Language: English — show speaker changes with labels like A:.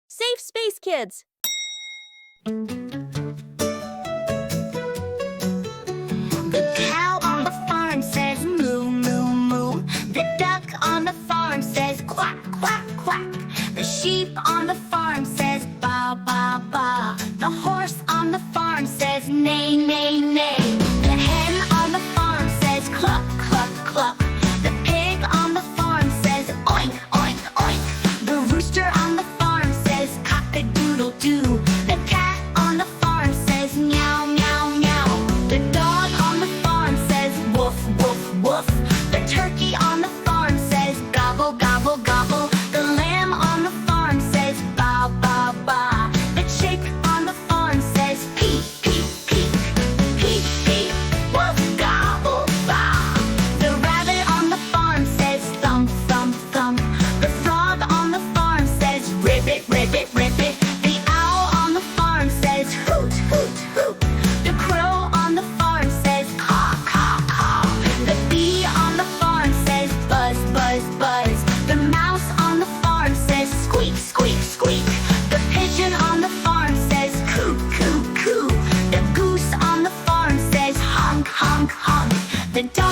A: Safe Space Kids!
B: The cow on the farm says moo, moo, moo. The duck on the farm says quack, quack, quack. The sheep on the farm says ba, ba, ba. The horse on the farm says neigh, neigh, neigh. The hen on the farm says cluck, cluck, cluck. The pig on the farm says oink, oink, oink. The rooster on the farm says cock-a-doodle-doo. The cat on the farm says meow, meow, meow. The dog on the farm says woof, woof, woof. The turkey on the farm says gobble, gobble, gobble. The lamb on the farm says ba, ba, ba. The chick on the farm says peep, peep, peep. Peep, peep, woof, gobble, ba. The rabbit on the farm says thump, thump, thump. The frog on the farm says ribbit, ribbit, ribbit. The owl on the farm says hoot, hoot, hoot. The crow on the farm says caw, caw, caw. The bee on the farm says buzz, buzz, buzz. The mouse on the farm says squeak, squeak, squeak. The pigeon on the farm says coo, coo, coo. The goose on the farm says honk, honk, honk. The dog